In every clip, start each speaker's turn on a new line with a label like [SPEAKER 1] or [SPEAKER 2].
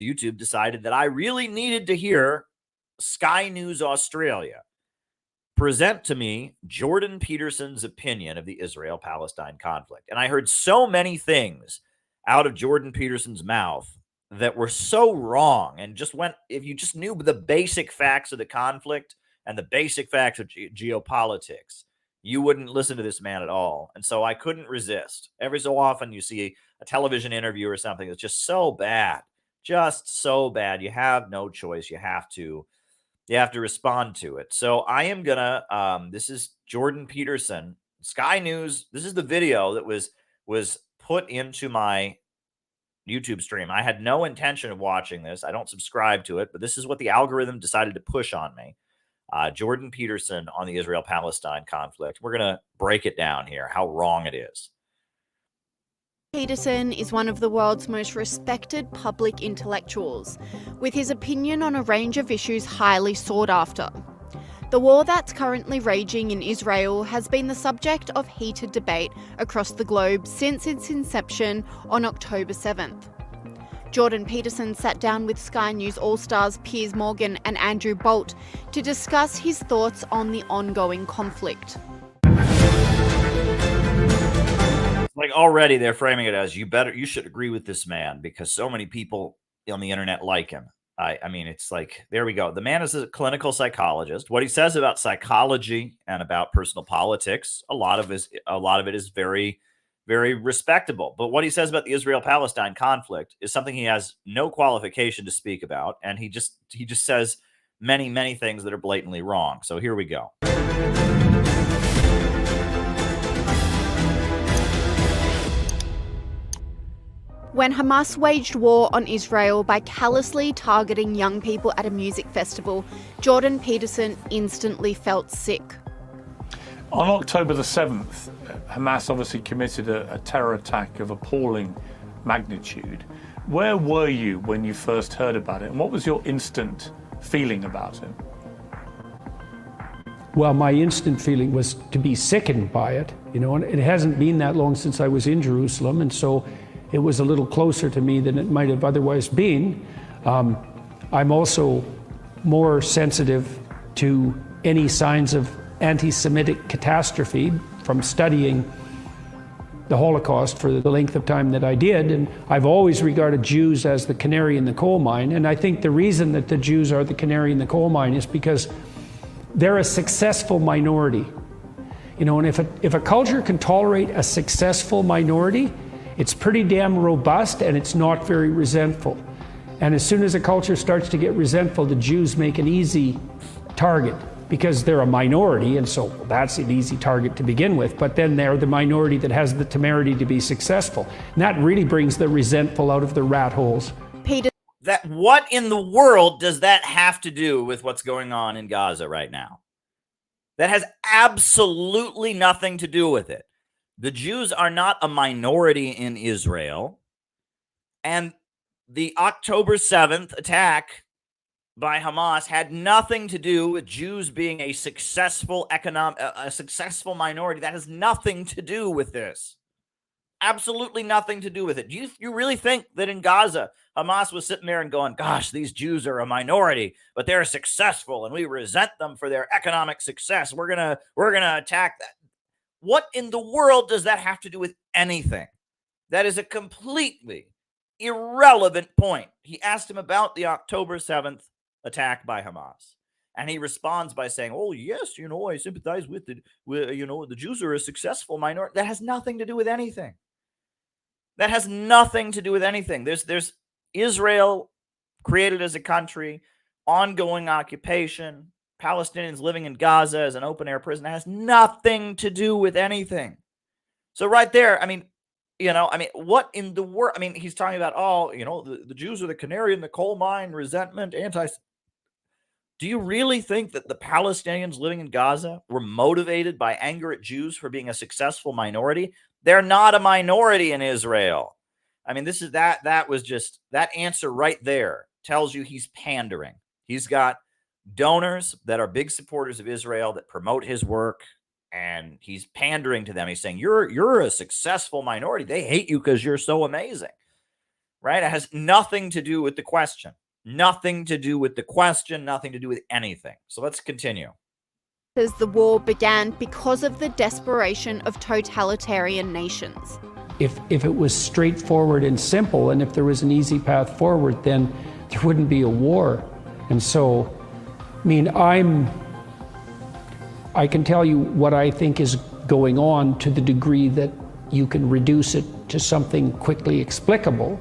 [SPEAKER 1] YouTube decided that I really needed to hear Sky News Australia present to me Jordan Peterson's opinion of the Israel-Palestine conflict. And I heard so many things out of Jordan Peterson's mouth that were so wrong and just went, if you just knew the basic facts of the conflict and the basic facts of geopolitics, you wouldn't listen to this man at all. And so I couldn't resist. Every so often you see a television interview or something that's just so bad, you have no choice. You have to respond to it. So I am gonna, this is Jordan Peterson, Sky News. This is the video that was put into my YouTube stream. I had no intention of watching this. I don't subscribe to it, but this is what the algorithm decided to push on me. Jordan Peterson on the Israel-Palestine conflict. We're gonna break it down here, how wrong it is.
[SPEAKER 2] Peterson is one of the world's most respected public intellectuals, with his opinion on a range of issues highly sought after. The war that's currently raging in Israel has been the subject of heated debate across the globe since its inception on October 7th. Jordan Peterson sat down with Sky News All-Stars Piers Morgan and Andrew Bolt to discuss his thoughts on the ongoing conflict.
[SPEAKER 1] Like already they're framing it as you should agree with this man because so many people on the internet like him. I mean, it's like, there we go. The man is a clinical psychologist. What he says about psychology and about personal politics, a lot of it is very, very respectable. But what he says about the Israel-Palestine conflict is something he has no qualification to speak about. And he just says many, many things that are blatantly wrong. So here we go.
[SPEAKER 2] When Hamas waged war on Israel by callously targeting young people at a music festival, Jordan Peterson instantly felt sick.
[SPEAKER 3] On October the 7th, Hamas obviously committed a terror attack of appalling magnitude. Where were you when you first heard about it, and what was your instant feeling about it?
[SPEAKER 4] Well, my instant feeling was to be sickened by it, and it hasn't been that long since I was in Jerusalem, and so it was a little closer to me than it might have otherwise been. I'm also more sensitive to any signs of anti-Semitic catastrophe from studying the Holocaust for the length of time that I did. And I've always regarded Jews as the canary in the coal mine. And I think the reason that the Jews are the canary in the coal mine is because they're a successful minority. And if a culture can tolerate a successful minority, it's pretty damn robust and it's not very resentful. And as soon as a culture starts to get resentful, the Jews make an easy target because they're a minority, and so that's an easy target to begin with, but then they're the minority that has the temerity to be successful. And that really brings the resentful out of the rat holes.
[SPEAKER 1] What in the world does that have to do with what's going on in Gaza right now? That has absolutely nothing to do with it. The Jews are not a minority in Israel. And the October 7th attack by Hamas had nothing to do with Jews being a successful minority. That has nothing to do with this. Absolutely nothing to do with it. Do you really think that in Gaza, Hamas was sitting there and going, gosh, these Jews are a minority, but they're successful and we resent them for their economic success. We're gonna attack that. What in the world does that have to do with anything? That is a completely irrelevant point. He asked him about the October 7th attack by Hamas. And he responds by saying, oh, yes, I sympathize with the Jews are a successful minority. That has nothing to do with anything. That has nothing to do with anything. There's Israel created as a country, ongoing occupation, Palestinians living in Gaza as an open-air prison. That has nothing to do with anything. So right there, what in the world? He's talking about, the Jews are the canary in the coal mine, resentment, Do you really think that the Palestinians living in Gaza were motivated by anger at Jews for being a successful minority? They're not a minority in Israel. That answer right there tells you he's pandering. He's got donors that are big supporters of Israel that promote his work, and he's pandering to them. He's saying, you're a successful minority. They hate you because you're so amazing. right? It has nothing to do with the question. Nothing to do with the question, nothing to do with anything. So let's continue.
[SPEAKER 2] The war began because of the desperation of totalitarian nations.
[SPEAKER 4] If it was straightforward and simple, and if there was an easy path forward, then there wouldn't be a war. And so, I mean, I can tell you what I think is going on to the degree that you can reduce it to something quickly explicable.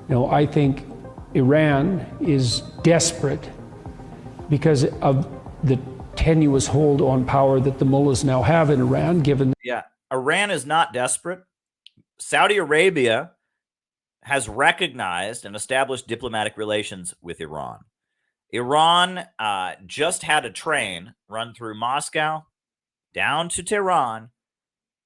[SPEAKER 4] You know, I think Iran is desperate because of the tenuous hold on power that the mullahs now have in Iran, given...
[SPEAKER 1] Yeah, Iran is not desperate. Saudi Arabia has recognized and established diplomatic relations with Iran. Iran just had a train run through Moscow, down to Tehran,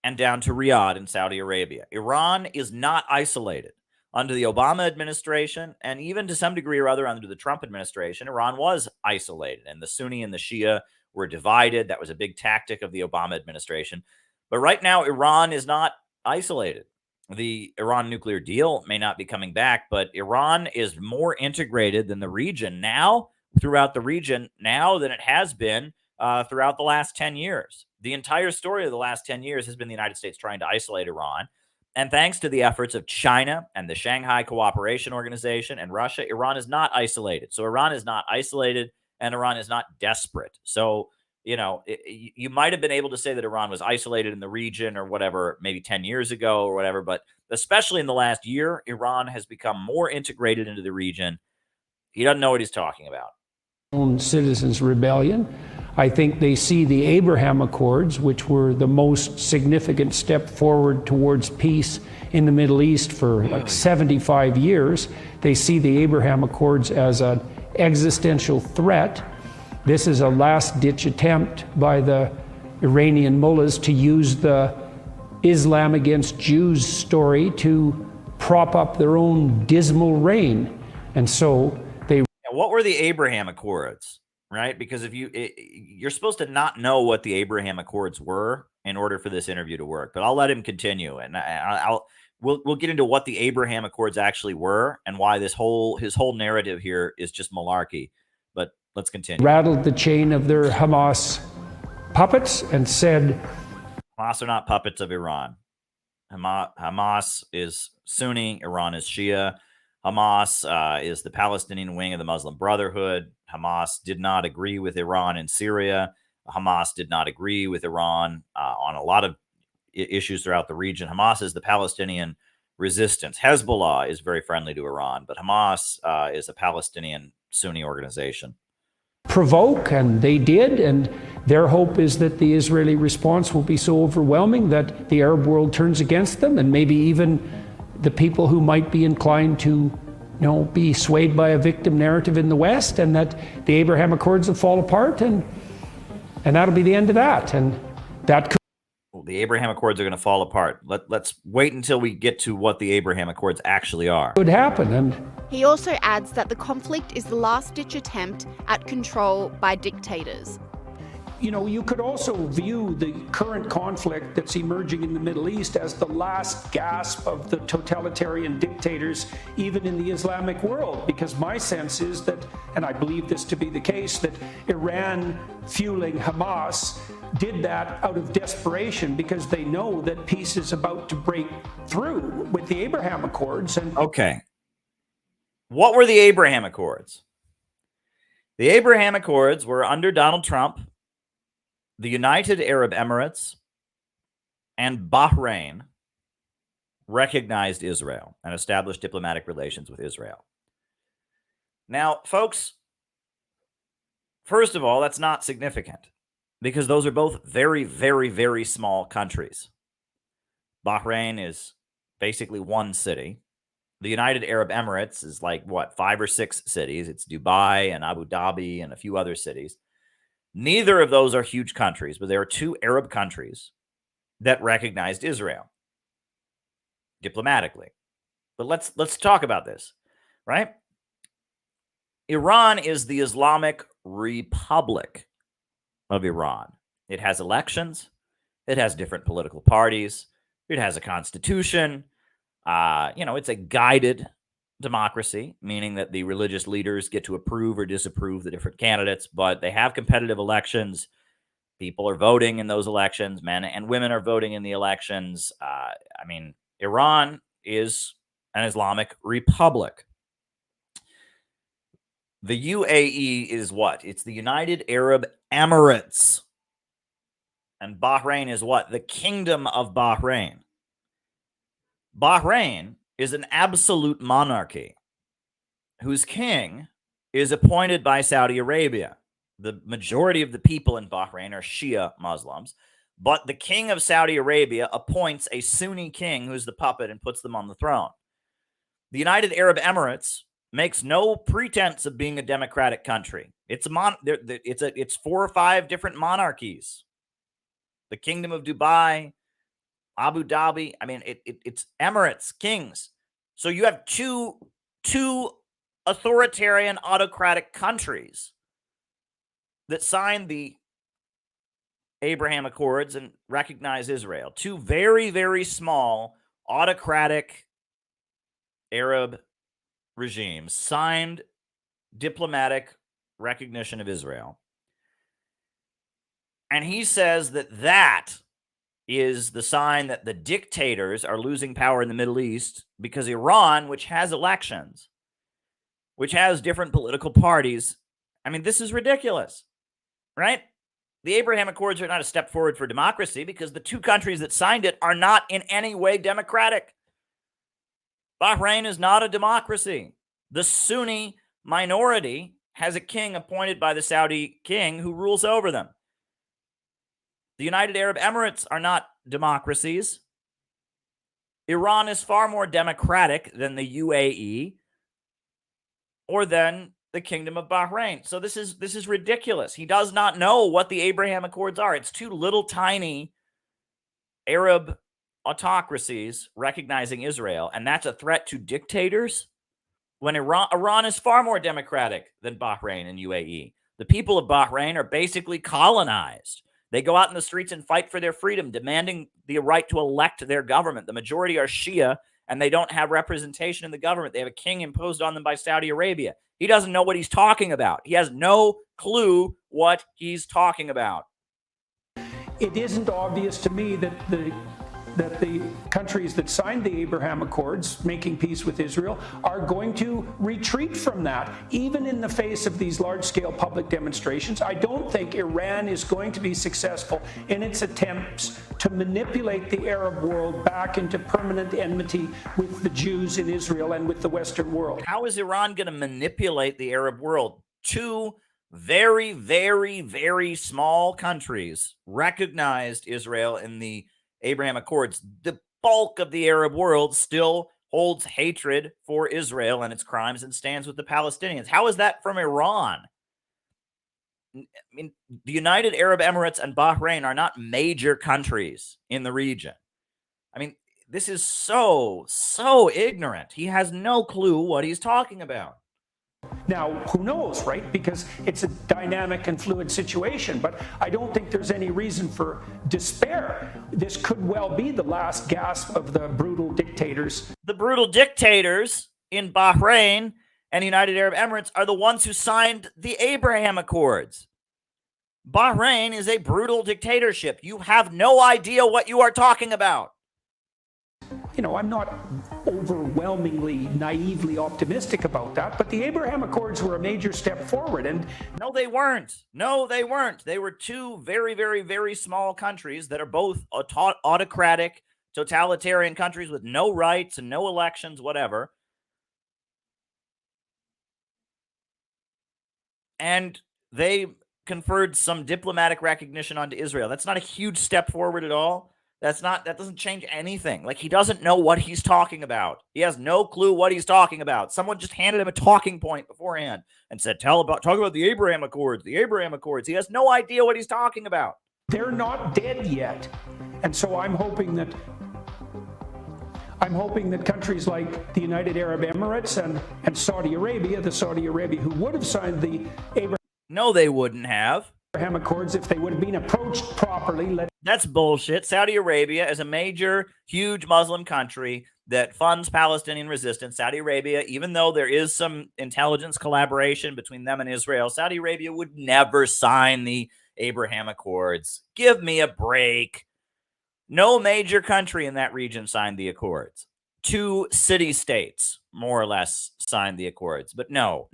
[SPEAKER 1] and down to Riyadh in Saudi Arabia. Iran is not isolated. Under the Obama administration, and even to some degree or other under the Trump administration, Iran was isolated, and the Sunni and the Shia were divided. That was a big tactic of the Obama administration. But right now, Iran is not isolated. The Iran nuclear deal may not be coming back, but Iran is more integrated than the region now, throughout the region now, than it has been throughout the last 10 years. The entire story of the last 10 years has been the United States trying to isolate Iran. And thanks to the efforts of China and the Shanghai Cooperation Organization and Russia, Iran is not isolated. So Iran is not isolated, and Iran is not desperate. So, you know, you might have been able to say that Iran was isolated in the region or whatever, maybe 10 years ago or whatever, but especially in the last year, Iran has become more integrated into the region. He doesn't know what he's talking about.
[SPEAKER 4] Own citizens' rebellion. I think they see the Abraham Accords, which were the most significant step forward towards peace in the Middle East for like 75 years. They see the Abraham Accords as an existential threat. This is a last-ditch attempt by the Iranian mullahs to use the Islam against Jews story to prop up their own dismal reign. And so they...
[SPEAKER 1] What were the Abraham Accords? Right? Because if you're supposed to not know what the Abraham Accords were in order for this interview to work, but I'll let him continue, and we'll get into what the Abraham Accords actually were and why his whole narrative here is just malarkey. But let's continue.
[SPEAKER 4] Rattled the chain of their Hamas puppets and said,
[SPEAKER 1] Hamas are not puppets of Iran. Hamas is Sunni, Iran is Shia. Hamas is the Palestinian wing of the Muslim Brotherhood. Hamas did not agree with Iran in Syria. Hamas did not agree with Iran on a lot of issues throughout the region. Hamas is the Palestinian resistance. Hezbollah is very friendly to Iran, but Hamas is a Palestinian Sunni organization.
[SPEAKER 4] Provoke, and they did, and their hope is that the Israeli response will be so overwhelming that the Arab world turns against them, and maybe even the people who might be inclined to, be swayed by a victim narrative in the West, and that the Abraham Accords will fall apart, and that'll be the end of that. And that could...
[SPEAKER 1] Well, the Abraham Accords are going to fall apart. Let's wait until we get to what the Abraham Accords actually are.
[SPEAKER 4] Could happen. And
[SPEAKER 2] he also adds that the conflict is the last-ditch attempt at control by dictators.
[SPEAKER 4] You could also view the current conflict that's emerging in the Middle East as the last gasp of the totalitarian dictators, even in the Islamic world, because my sense is that, and I believe this to be the case, that Iran fueling Hamas did that out of desperation because they know that peace is about to break through with the Abraham Accords. And
[SPEAKER 1] okay. What were the Abraham Accords? The Abraham Accords were under Donald Trump. The United Arab Emirates and Bahrain recognized Israel and established diplomatic relations with Israel. Now, folks, first of all, that's not significant because those are both very, very, very small countries. Bahrain is basically one city. The United Arab Emirates is like, 5 or 6 cities. It's Dubai and Abu Dhabi and a few other cities. Neither of those are huge countries, but there are 2 Arab countries that recognized Israel diplomatically. But let's talk about this, right? Iran is the Islamic Republic of Iran. It has elections. It has different political parties. It has a constitution. It's a guided democracy, meaning that the religious leaders get to approve or disapprove the different candidates, but they have competitive elections. People are voting in those elections. Men and women are voting in the elections. Iran is an Islamic republic. The UAE is what? It's the United Arab Emirates. And Bahrain is what? The Kingdom of Bahrain. Bahrain is an absolute monarchy whose king is appointed by Saudi Arabia. The majority of the people in Bahrain are Shia Muslims, but the king of Saudi Arabia appoints a Sunni king who's the puppet and puts them on the throne. The United Arab Emirates makes no pretense of being a democratic country. It's 4 or 5 different monarchies. The Kingdom of Dubai, Abu Dhabi. It's Emirates, kings. So you have two authoritarian, autocratic countries that signed the Abraham Accords and recognize Israel. 2 very, very small, autocratic Arab regimes signed diplomatic recognition of Israel. And he says that is the sign that the dictators are losing power in the Middle East, because Iran, which has elections, which has different political parties, this is ridiculous, right? The Abraham Accords are not a step forward for democracy because the 2 countries that signed it are not in any way democratic. Bahrain is not a democracy. The Sunni minority has a king appointed by the Saudi king who rules over them. The United Arab Emirates are not democracies. Iran is far more democratic than the UAE or than the Kingdom of Bahrain. So this is ridiculous. He does not know what the Abraham Accords are. It's 2 little tiny Arab autocracies recognizing Israel, and that's a threat to dictators, when Iran is far more democratic than Bahrain and UAE. The people of Bahrain are basically colonized. They go out in the streets and fight for their freedom, demanding the right to elect their government. The majority are Shia, and they don't have representation in the government. They have a king imposed on them by Saudi Arabia. He doesn't know what he's talking about. He has no clue what he's talking about.
[SPEAKER 4] It isn't obvious to me that the countries that signed the Abraham Accords, making peace with Israel, are going to retreat from that, even in the face of these large-scale public demonstrations. I don't think Iran is going to be successful in its attempts to manipulate the Arab world back into permanent enmity with the Jews in Israel and with the Western world.
[SPEAKER 1] How is Iran going to manipulate the Arab world? 2 very, very, very small countries recognized Israel in the Abraham Accords. The bulk of the Arab world still holds hatred for Israel and its crimes and stands with the Palestinians. How is that from Iran? The United Arab Emirates and Bahrain are not major countries in the region. This is so ignorant. He has no clue what he's talking about.
[SPEAKER 4] Now, who knows, right? Because it's a dynamic and fluid situation, but I don't think there's any reason for despair. This could well be the last gasp of the brutal dictators.
[SPEAKER 1] The brutal dictators in Bahrain and the United Arab Emirates are the ones who signed the Abraham Accords. Bahrain is a brutal dictatorship. You have no idea what you are talking about.
[SPEAKER 4] I'm not overwhelmingly naively optimistic about that, but the Abraham Accords were a major step forward. And
[SPEAKER 1] no, they weren't. They were 2 very, very, very small countries that are both autocratic, totalitarian countries with no rights and no elections, whatever. And they conferred some diplomatic recognition onto Israel. That's not a huge step forward at all. That doesn't change anything. He doesn't know what he's talking about. He has no clue what he's talking about. Someone just handed him a talking point beforehand and said, talk about the Abraham Accords, the Abraham Accords. He has no idea what he's talking about.
[SPEAKER 4] They're not dead yet. And so I'm hoping that countries like the United Arab Emirates and Saudi Arabia, the Saudi Arabia who would have signed the Abraham
[SPEAKER 1] No, they wouldn't have.
[SPEAKER 4] Accords if they would have been approached properly.
[SPEAKER 1] That's bullshit. Saudi Arabia is a major, huge Muslim country that funds Palestinian resistance. Saudi Arabia, even though there is some intelligence collaboration between them and Israel, Saudi Arabia would never sign the Abraham Accords. Give me a break. No major country in that region signed the Accords. 2 city-states, more or less, signed the Accords. But no.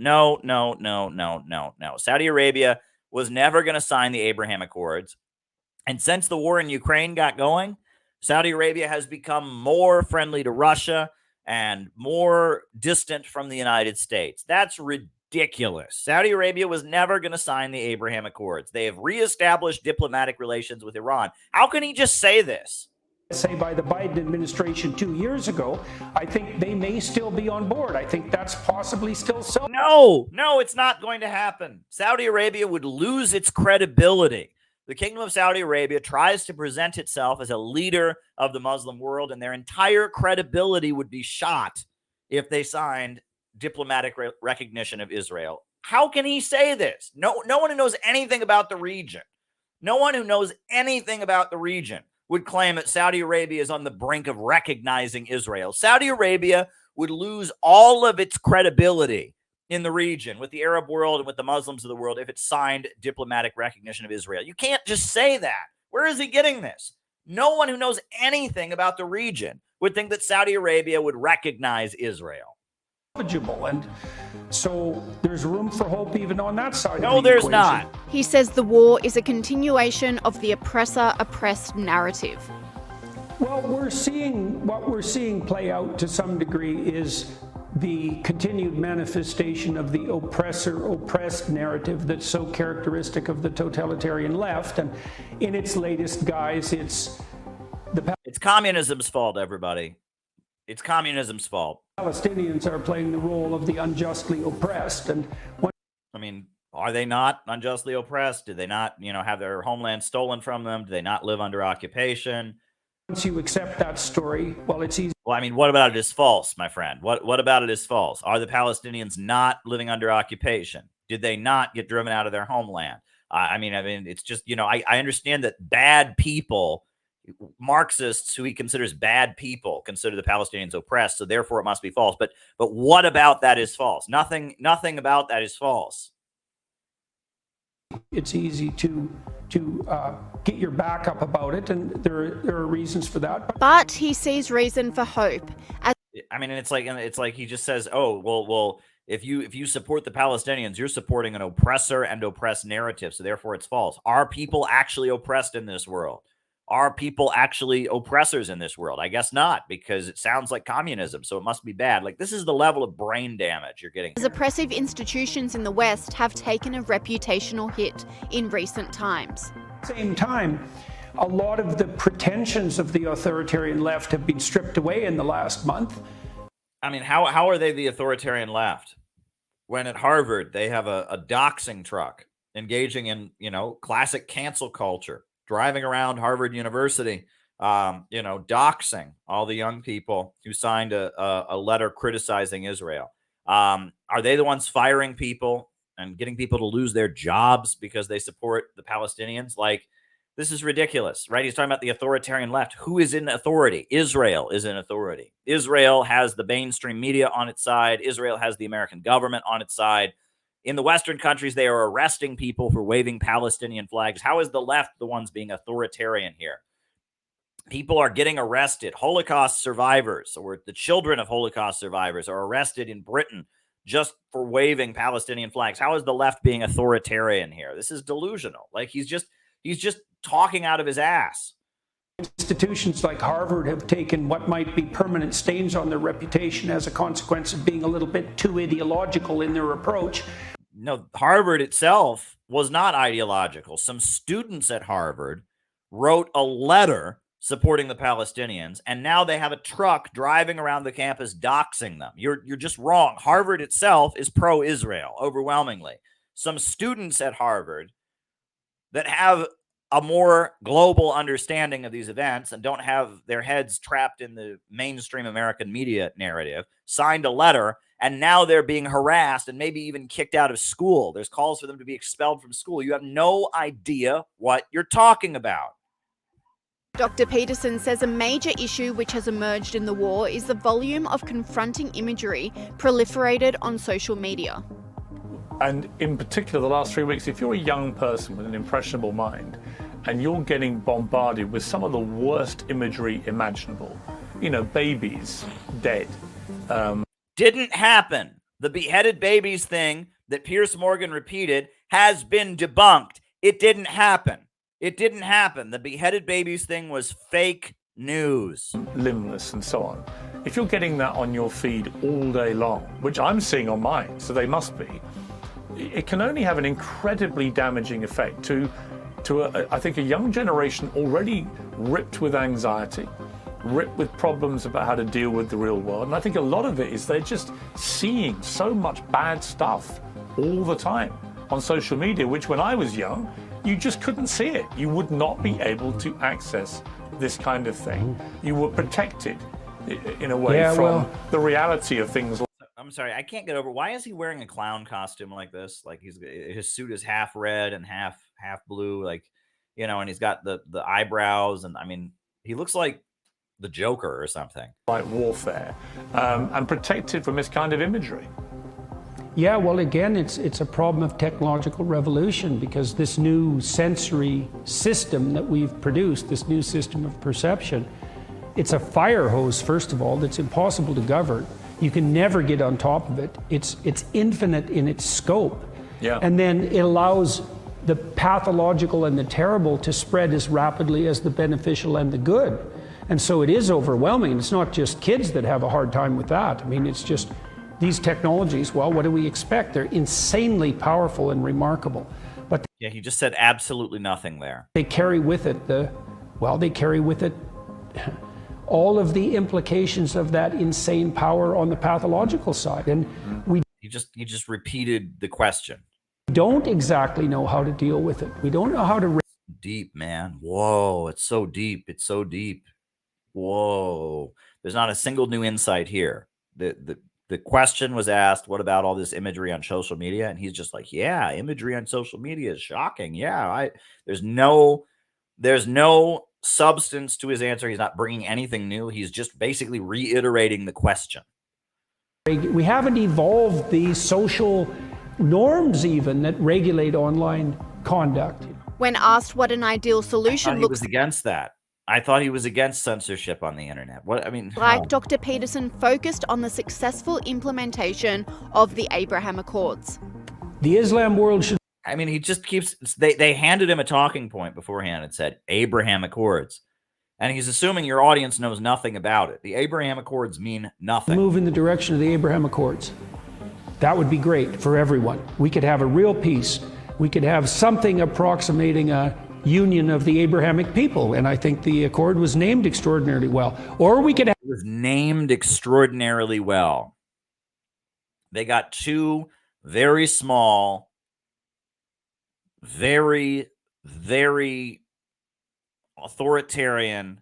[SPEAKER 1] Saudi Arabia was never going to sign the Abraham Accords. And since the war in Ukraine got going, Saudi Arabia has become more friendly to Russia and more distant from the United States. That's ridiculous. Saudi Arabia was never going to sign the Abraham Accords. They have reestablished diplomatic relations with Iran. How can he just say this?
[SPEAKER 4] Say by the Biden administration 2 years ago, I think they may still be on board. I think that's possibly still so.
[SPEAKER 1] No, it's not going to happen. Saudi Arabia would lose its credibility. The Kingdom of Saudi Arabia tries to present itself as a leader of the Muslim world, and their entire credibility would be shot if they signed diplomatic recognition of Israel. How can he say this? No one who knows anything about the region, would claim that Saudi Arabia is on the brink of recognizing Israel. Saudi Arabia would lose all of its credibility in the region with the Arab world and with the Muslims of the world if it signed diplomatic recognition of Israel. You can't just say that. Where is he getting this? No one who knows anything about the region would think that Saudi Arabia would recognize Israel.
[SPEAKER 4] And so there's room for hope even on that side.
[SPEAKER 1] No, there's not.
[SPEAKER 2] He says the war is a continuation of the oppressor-oppressed narrative.
[SPEAKER 4] Well, what we're seeing play out to some degree is the continued manifestation of the oppressor-oppressed narrative that's so characteristic of the totalitarian left. And in its latest guise, it's
[SPEAKER 1] communism's fault, everybody. It's communism's fault.
[SPEAKER 4] Palestinians are playing the role of the unjustly oppressed. And
[SPEAKER 1] are they not unjustly oppressed? Did they not, have their homeland stolen from them? Do they not live under occupation?
[SPEAKER 4] Once you accept that story, well, it's easy.
[SPEAKER 1] Well, what about it is false, my friend? What about it is false? Are the Palestinians not living under occupation? Did they not get driven out of their homeland? It's just, I understand that bad people, Marxists who he considers bad people, consider the Palestinians oppressed, so therefore it must be false. But what about that is false? Nothing about that is false.
[SPEAKER 4] It's easy to get your back up about it, and there are reasons for that.
[SPEAKER 2] But he sees reason for hope.
[SPEAKER 1] It's like he just says, "Oh, well, if you support the Palestinians, you're supporting an oppressor and oppressed narrative, so therefore it's false." Are people actually oppressed in this world? Are people actually oppressors in this world? I guess not, because it sounds like communism, so it must be bad. Like, this is the level of brain damage you're getting.
[SPEAKER 2] As oppressive institutions in the West have taken a reputational hit in recent times.
[SPEAKER 4] At the same time, a lot of the pretensions of the authoritarian left have been stripped away in the last month.
[SPEAKER 1] How are they the authoritarian left when at Harvard they have a doxing truck engaging in, classic cancel culture, driving around Harvard University, doxing all the young people who signed a letter criticizing Israel? Are they the ones firing people and getting people to lose their jobs because they support the Palestinians? Like, this is ridiculous, right? He's talking about the authoritarian left. Who is in authority? Israel is in authority. Israel has the mainstream media on its side. Israel has the American government on its side. In the Western countries, they are arresting people for waving Palestinian flags. How is the left the ones being authoritarian here? People are getting arrested. Holocaust survivors, or the children of Holocaust survivors, are arrested in Britain just for waving Palestinian flags. How is the left being authoritarian here? This is delusional. Like, he's just talking out of his ass.
[SPEAKER 4] Institutions like Harvard have taken what might be permanent stains on their reputation as a consequence of being a little bit too ideological in their approach.
[SPEAKER 1] No, Harvard itself was not ideological. Some students at Harvard wrote a letter supporting the Palestinians, and now they have a truck driving around the campus doxing them. You're just wrong. Harvard itself is pro-Israel overwhelmingly. Some students at Harvard that have a more global understanding of these events and don't have their heads trapped in the mainstream American media narrative signed a letter, and now they're being harassed and maybe even kicked out of school. There's calls for them to be expelled from school. You have no idea what you're talking about.
[SPEAKER 2] Dr. Peterson says a major issue which has emerged in the war is the volume of confronting imagery proliferated on social media.
[SPEAKER 3] And in particular, the last 3 weeks, if you're a young person with an impressionable mind and you're getting bombarded with some of the worst imagery imaginable, you know, babies dead.
[SPEAKER 1] Didn't happen. The beheaded babies thing that Piers Morgan repeated has been debunked. It didn't happen. It didn't happen. The beheaded babies thing was fake news.
[SPEAKER 3] Limbless and so on. If you're getting that on your feed all day long, which I'm seeing on mine, so they must be, it can only have an incredibly damaging effect to I think, a young generation already ripped with anxiety, ripped with problems about how to deal with the real world. And I think a lot of it is they're just seeing so much bad stuff all the time on social media, which when I was young, you just couldn't see it. You would not be able to access this kind of thing. You were protected in a way from the reality of things.
[SPEAKER 1] I'm sorry, I can't get over, why is he wearing a clown costume like this? Like his suit is half red and half blue, like, you know, and he's got the eyebrows, and I mean, he looks like the Joker or something.
[SPEAKER 3] Like warfare, and protected from this kind of imagery.
[SPEAKER 4] Yeah, well, again, it's a problem of technological revolution, because this new sensory system that we've produced, this new system of perception, it's a fire hose, first of all, that's impossible to govern. You can never get on top of it. It's infinite in its scope.
[SPEAKER 3] Yeah.
[SPEAKER 4] And then it allows the pathological and the terrible to spread as rapidly as the beneficial and the good. And so it is overwhelming. It's not just kids that have a hard time with that. I mean, it's just these technologies, well, what do we expect? They're insanely powerful and remarkable. But
[SPEAKER 1] yeah, he just said absolutely nothing there.
[SPEAKER 4] They carry with it all of the implications of that insane power on the pathological side. And
[SPEAKER 1] he just repeated the question.
[SPEAKER 4] Don't exactly know how to deal with it. We don't know how to.
[SPEAKER 1] Deep, man. Whoa, it's so deep. It's so deep. Whoa. There's not a single new insight here. The question was asked, what about all this imagery on social media? And he's just like, yeah, imagery on social media is shocking. Yeah, there's no substance to his answer. He's not bringing anything new. He's just basically reiterating the question.
[SPEAKER 4] We haven't evolved the social norms even that regulate online conduct.
[SPEAKER 2] When asked what an ideal solution
[SPEAKER 1] looks like, he was against that. I thought he was against censorship on the internet.
[SPEAKER 2] Dr. Peterson focused on the successful implementation of the Abraham Accords.
[SPEAKER 4] The Islam world should.
[SPEAKER 1] I mean, he just keeps. They handed him a talking point beforehand and said Abraham Accords, and he's assuming your audience knows nothing about it. The Abraham Accords mean nothing.
[SPEAKER 4] Move in the direction of the Abraham Accords. That would be great for everyone. We could have a real peace. We could have something approximating a union of the Abrahamic people, and I think the accord was named extraordinarily well. Or we could have.
[SPEAKER 1] It was named extraordinarily well. They got two very small, very, very authoritarian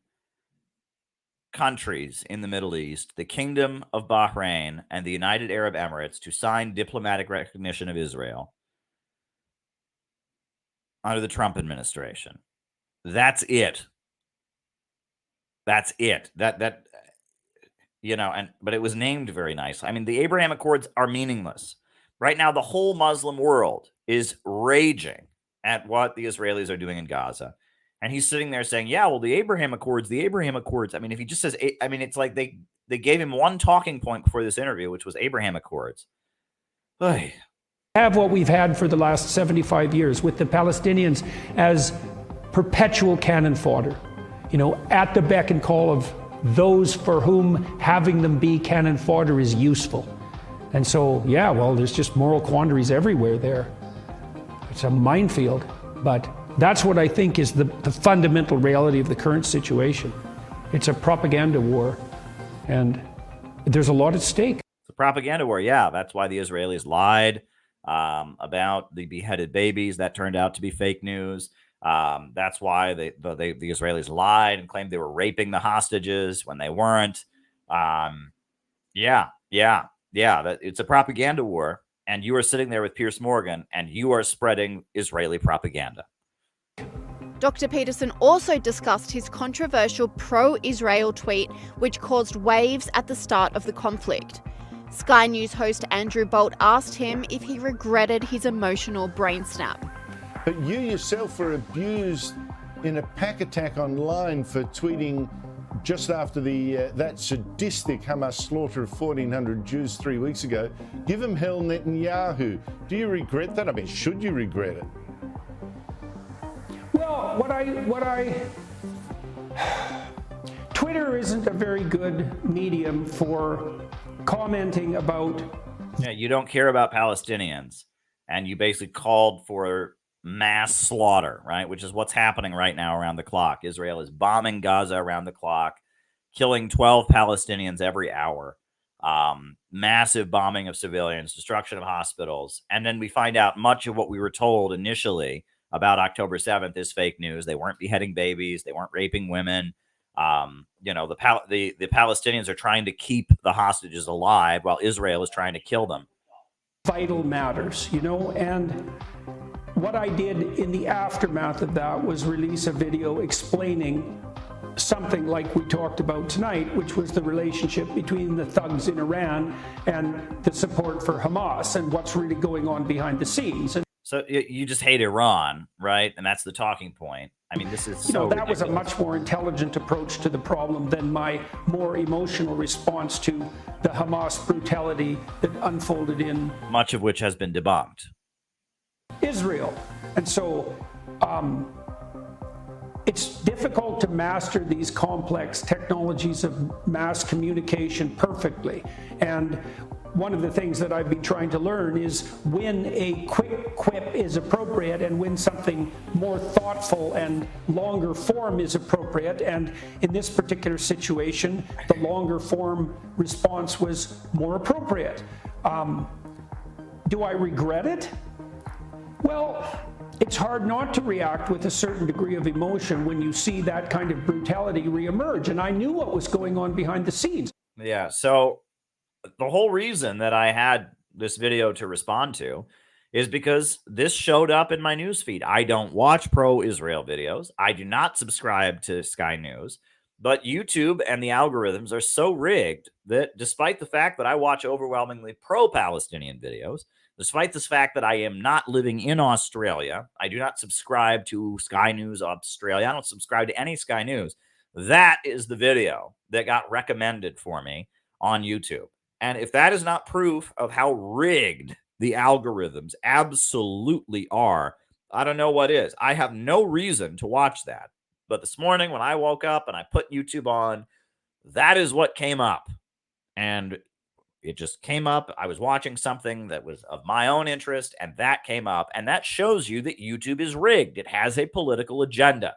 [SPEAKER 1] countries in the Middle East, the Kingdom of Bahrain and the United Arab Emirates, to sign diplomatic recognition of Israel under the Trump administration. That's it. That's it. That but it was named very nice. I mean, the Abraham Accords are meaningless. Right now, the whole Muslim world is raging at what the Israelis are doing in Gaza. And he's sitting there saying, yeah, well, the Abraham Accords. I mean, if he just says, I mean, it's like they gave him one talking point before this interview, which was Abraham Accords. Oy.
[SPEAKER 4] Have what we've had for the last 75 years with the Palestinians as perpetual cannon fodder, at the beck and call of those for whom having them be cannon fodder is useful. And so, yeah, well, there's just moral quandaries everywhere there. It's a minefield, but that's what I think is the fundamental reality of the current situation. It's a propaganda war, and there's a lot at stake.
[SPEAKER 1] It's a propaganda war, yeah. That's why the Israelis lied about the beheaded babies. That turned out to be fake news. That's why the Israelis lied and claimed they were raping the hostages when they weren't. Yeah. It's a propaganda war, and you are sitting there with Piers Morgan, and you are spreading Israeli propaganda.
[SPEAKER 2] Dr. Peterson also discussed his controversial pro-Israel tweet, which caused waves at the start of the conflict. Sky News host Andrew Bolt asked him if he regretted his emotional brain snap.
[SPEAKER 5] But you yourself were abused in a pack attack online for tweeting just after that sadistic Hamas slaughter of 1,400 Jews 3 weeks ago. Give him hell, Netanyahu. Do you regret that? I mean, should you regret it?
[SPEAKER 4] Well, Twitter isn't a very good medium for commenting about.
[SPEAKER 1] Yeah, you don't care about Palestinians, and you basically called for mass slaughter, right? Which is what's happening right now around the clock. Israel is bombing Gaza around the clock, killing 12 Palestinians every hour. Massive bombing of civilians, destruction of hospitals. And then we find out much of what we were told initially about October 7th is fake news. They weren't beheading babies. They weren't raping women. The Palestinians are trying to keep the hostages alive while Israel is trying to kill them.
[SPEAKER 4] Vital matters, and what I did in the aftermath of that was release a video explaining something like we talked about tonight, which was the relationship between the thugs in Iran and the support for Hamas and what's really going on behind the scenes.
[SPEAKER 1] So you just hate Iran, right? And that's the talking point. I mean, this is so
[SPEAKER 4] that
[SPEAKER 1] ridiculous.
[SPEAKER 4] was a much more intelligent approach to the problem than my more emotional response to the Hamas brutality that unfolded in
[SPEAKER 1] much of which has been debunked.
[SPEAKER 4] Israel. And so it's difficult to master these complex technologies of mass communication perfectly. And one of the things that I've been trying to learn is when a quick quip is appropriate and when something more thoughtful and longer form is appropriate. And in this particular situation, the longer form response was more appropriate. Do I regret it? Well, it's hard not to react with a certain degree of emotion when you see that kind of brutality reemerge. And I knew what was going on behind the scenes.
[SPEAKER 1] Yeah, so the whole reason that I had this video to respond to is because this showed up in my newsfeed. I don't watch pro-Israel videos. I do not subscribe to Sky News. But YouTube and the algorithms are so rigged that despite the fact that I watch overwhelmingly pro-Palestinian videos, despite this fact that I am not living in Australia, I do not subscribe to Sky News Australia. I don't subscribe to any Sky News. That is the video that got recommended for me on YouTube. And if that is not proof of how rigged the algorithms absolutely are, I don't know what is. I have no reason to watch that. But this morning when I woke up and I put YouTube on, that is what came up. And it just came up. I was watching something that was of my own interest, and that came up. And that shows you that YouTube is rigged. It has a political agenda.